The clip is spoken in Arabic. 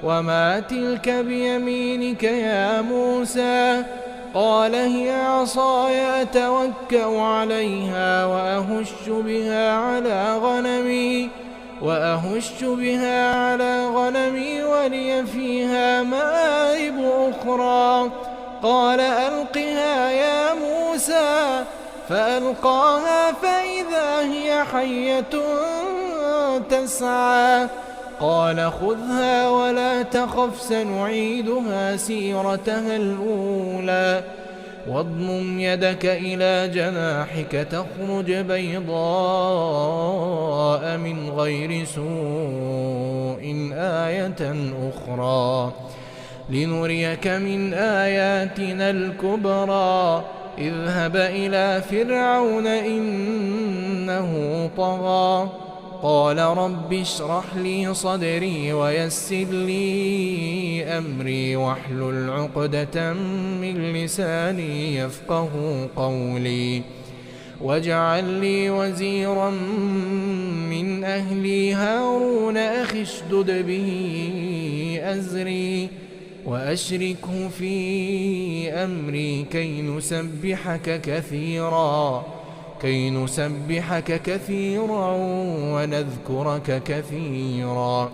وما تلك بيمينك يا موسى؟ قال هي عصاي أتوكأ عليها وأهش بها على غنمي ولي فيها مآرب أخرى. قال ألقها يا موسى، فألقاها فإذا هي حية تسعى. قال خذها ولا تخف سنعيدها سيرتها الأولى، واضمم يدك إلى جناحك تخرج بيضاء من غير سوء آية أخرى لنريك من آياتنا الكبرى. اذهب إلى فرعون إنه طغى. قال رب اشرح لي صدري ويسر لي أمري واحلل عقدة من لساني يفقه قولي، واجعل لي وزيرا من أهلي هارون أخي اشدد به أزري وأشركه في أمري كي نسبحك كثيرا ونذكرك كثيرا